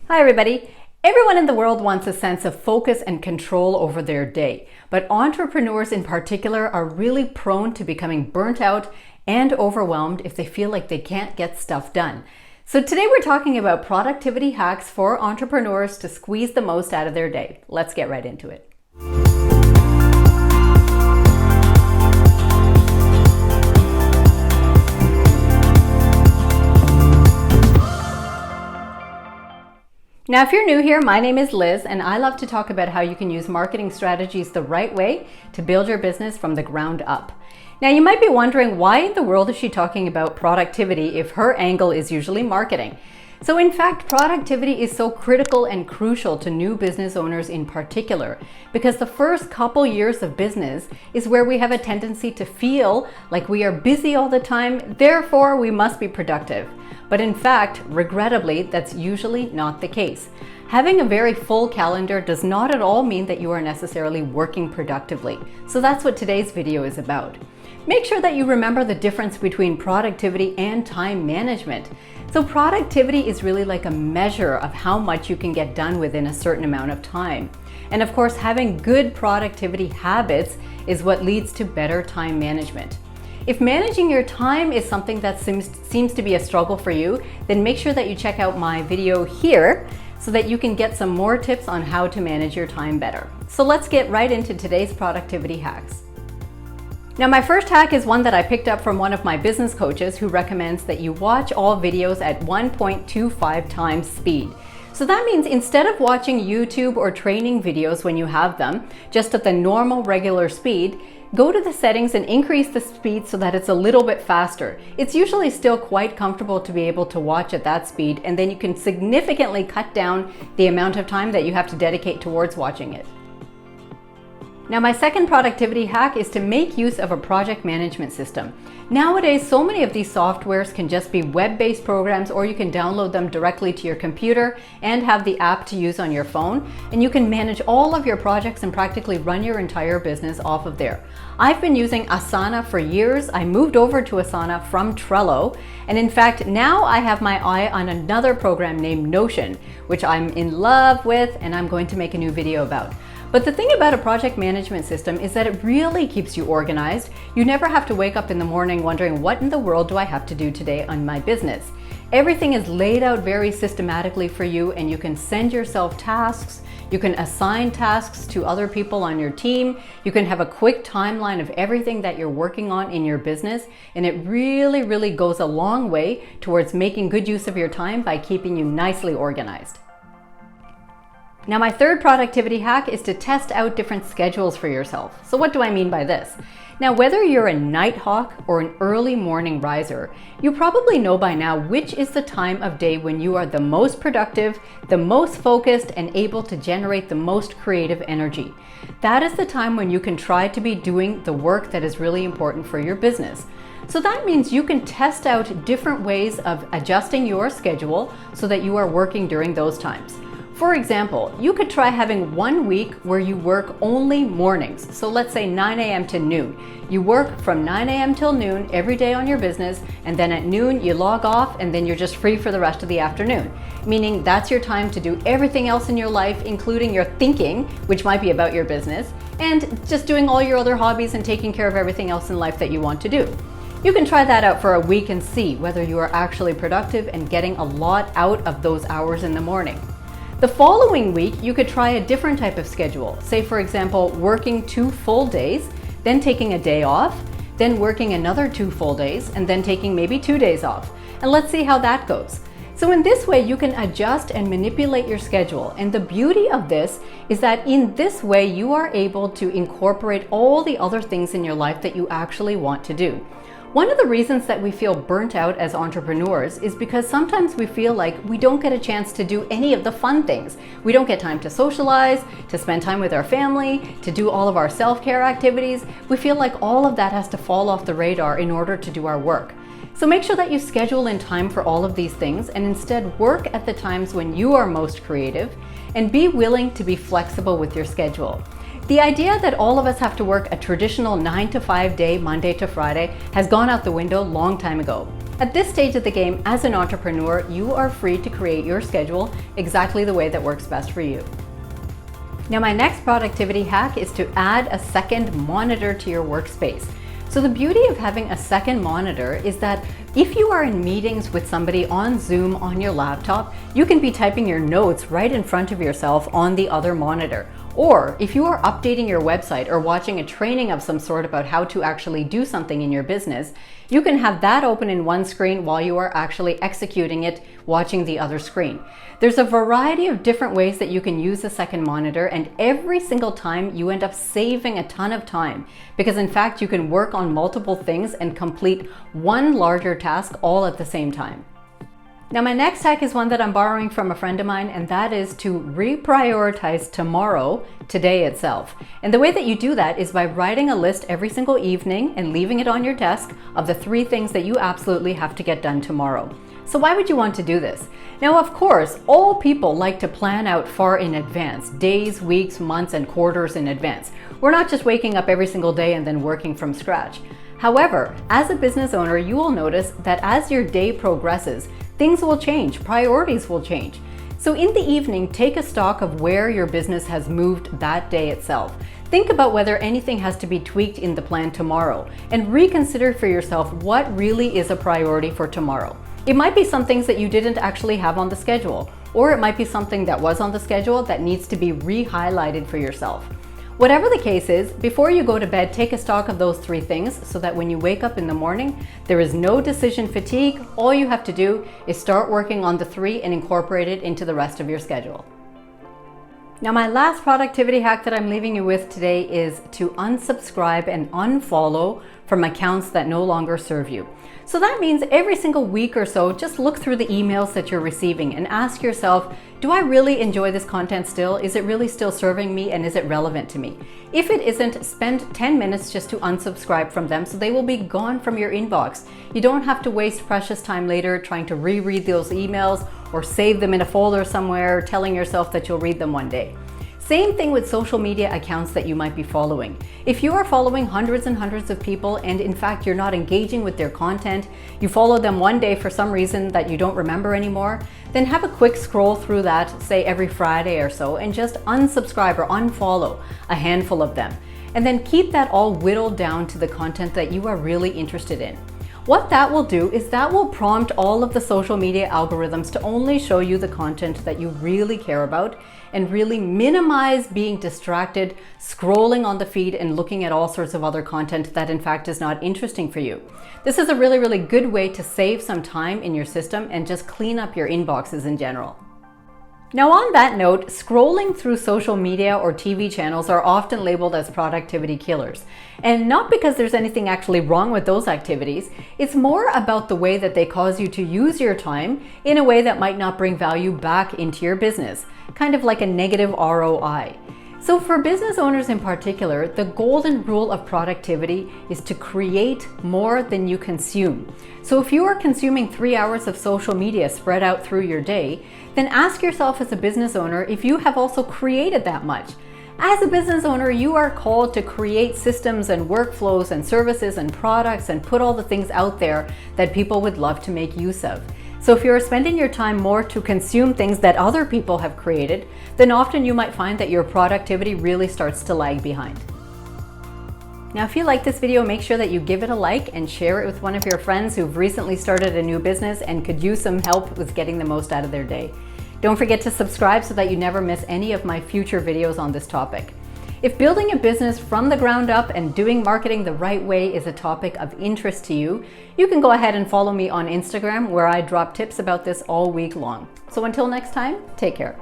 Hi everybody. Everyone in the world wants a sense of focus and control over their day, but entrepreneurs in particular are really prone to becoming burnt out and overwhelmed if they feel like they can't get stuff done. So today we're talking about productivity hacks for entrepreneurs to squeeze the most out of their day. Let's get right into it. Now, if you're new here, my name is Liz, and I love to talk about how you can use marketing strategies the right way to build your business from the ground up. Now, you might be wondering, why in the world is she talking about productivity if her angle is usually marketing? So in fact, productivity is so critical and crucial to new business owners in particular, because the first couple years of business is where we have a tendency to feel like we are busy all the time, therefore we must be productive. But in fact, regrettably, that's usually not the case. Having a very full calendar does not at all mean that you are necessarily working productively. So that's what today's video is about. Make sure that you remember the difference between productivity and time management. So productivity is really like a measure of how much you can get done within a certain amount of time. And of course, having good productivity habits is what leads to better time management. If managing your time is something that seems to be a struggle for you, then make sure that you check out my video here so that you can get some more tips on how to manage your time better. So let's get right into today's productivity hacks. Now, my first hack is one that I picked up from one of my business coaches who recommends that you watch all videos at 1.25 times speed. So that means instead of watching YouTube or training videos when you have them, just at the normal regular speed, go to the settings and increase the speed so that it's a little bit faster. It's usually still quite comfortable to be able to watch at that speed, and then you can significantly cut down the amount of time that you have to dedicate towards watching it. Now, my second productivity hack is to make use of a project management system. Nowadays, so many of these softwares can just be web-based programs, or you can download them directly to your computer and have the app to use on your phone, and you can manage all of your projects and practically run your entire business off of there. I've been using Asana for years. I moved over to Asana from Trello, and in fact, now I have my eye on another program named Notion, which I'm in love with and I'm going to make a new video about. But the thing about a project management system is that it really keeps you organized. You never have to wake up in the morning wondering, what in the world do I have to do today on my business? Everything is laid out very systematically for you, and you can send yourself tasks. You can assign tasks to other people on your team. You can have a quick timeline of everything that you're working on in your business. And it really, really goes a long way towards making good use of your time by keeping you nicely organized. Now, my third productivity hack is to test out different schedules for yourself. So what do I mean by this? Now, whether you're a night hawk or an early morning riser, you probably know by now which is the time of day when you are the most productive, the most focused, and able to generate the most creative energy. That is the time when you can try to be doing the work that is really important for your business. So that means you can test out different ways of adjusting your schedule so that you are working during those times. For example, you could try having 1 week where you work only mornings. So let's say 9 a.m. to noon. You work from 9 a.m. till noon every day on your business, and then at noon you log off, and then you're just free for the rest of the afternoon. Meaning that's your time to do everything else in your life, including your thinking, which might be about your business, and just doing all your other hobbies and taking care of everything else in life that you want to do. You can try that out for a week and see whether you are actually productive and getting a lot out of those hours in the morning. The following week, you could try a different type of schedule. Say, for example, working 2 full days, then taking a day off, then working another 2 full days, and then taking maybe 2 days off. And let's see how that goes. So in this way, you can adjust and manipulate your schedule. And the beauty of this is that in this way, you are able to incorporate all the other things in your life that you actually want to do. One of the reasons that we feel burnt out as entrepreneurs is because sometimes we feel like we don't get a chance to do any of the fun things. We don't get time to socialize, to spend time with our family, to do all of our self-care activities. We feel like all of that has to fall off the radar in order to do our work. So make sure that you schedule in time for all of these things, and instead work at the times when you are most creative, and be willing to be flexible with your schedule. The idea that all of us have to work a traditional 9 to 5 day, Monday to Friday, has gone out the window a long time ago. At this stage of the game, as an entrepreneur, you are free to create your schedule exactly the way that works best for you. Now, my next productivity hack is to add a second monitor to your workspace. So the beauty of having a second monitor is that if you are in meetings with somebody on Zoom on your laptop, you can be typing your notes right in front of yourself on the other monitor. Or if you are updating your website or watching a training of some sort about how to actually do something in your business, you can have that open in one screen while you are actually executing it, watching the other screen. There's a variety of different ways that you can use a second monitor, and every single time you end up saving a ton of time because in fact you can work on multiple things and complete one larger task all at the same time. Now, my next hack is one that I'm borrowing from a friend of mine, and that is to reprioritize tomorrow, today itself. And the way that you do that is by writing a list every single evening and leaving it on your desk of the 3 things that you absolutely have to get done tomorrow. So why would you want to do this? Now, of course, all people like to plan out far in advance, days, weeks, months, and quarters in advance. We're not just waking up every single day and then working from scratch. However, as a business owner, you will notice that as your day progresses, things will change, priorities will change. So in the evening, take a stock of where your business has moved that day itself. Think about whether anything has to be tweaked in the plan tomorrow, and reconsider for yourself what really is a priority for tomorrow. It might be some things that you didn't actually have on the schedule, or it might be something that was on the schedule that needs to be re-highlighted for yourself. Whatever the case is, before you go to bed, take a stock of those 3 things so that when you wake up in the morning, there is no decision fatigue. All you have to do is start working on the 3 and incorporate it into the rest of your schedule. Now, my last productivity hack that I'm leaving you with today is to unsubscribe and unfollow from accounts that no longer serve you. So that means every single week or so, just look through the emails that you're receiving and ask yourself, do I really enjoy this content still? Is it really still serving me, and is it relevant to me? If it isn't, spend 10 minutes just to unsubscribe from them so they will be gone from your inbox. You don't have to waste precious time later trying to reread those emails or save them in a folder somewhere, telling yourself that you'll read them one day. Same thing with social media accounts that you might be following. If you are following hundreds and hundreds of people and in fact you're not engaging with their content, you follow them one day for some reason that you don't remember anymore, then have a quick scroll through that, say every Friday or so, and just unsubscribe or unfollow a handful of them. And then keep that all whittled down to the content that you are really interested in. What that will do is that will prompt all of the social media algorithms to only show you the content that you really care about, and really minimize being distracted, scrolling on the feed and looking at all sorts of other content that in fact is not interesting for you. This is a really, really good way to save some time in your system and just clean up your inboxes in general. Now, on that note, scrolling through social media or TV channels are often labeled as productivity killers. And not because there's anything actually wrong with those activities, it's more about the way that they cause you to use your time in a way that might not bring value back into your business, kind of like a negative ROI. So for business owners in particular, the golden rule of productivity is to create more than you consume. So if you are consuming 3 hours of social media spread out through your day, then ask yourself as a business owner if you have also created that much. As a business owner, you are called to create systems and workflows and services and products and put all the things out there that people would love to make use of. So if you're spending your time more to consume things that other people have created, then often you might find that your productivity really starts to lag behind. Now, if you like this video, make sure that you give it a like and share it with one of your friends who've recently started a new business and could use some help with getting the most out of their day. Don't forget to subscribe so that you never miss any of my future videos on this topic. If building a business from the ground up and doing marketing the right way is a topic of interest to you, you can go ahead and follow me on Instagram, where I drop tips about this all week long. So until next time, take care.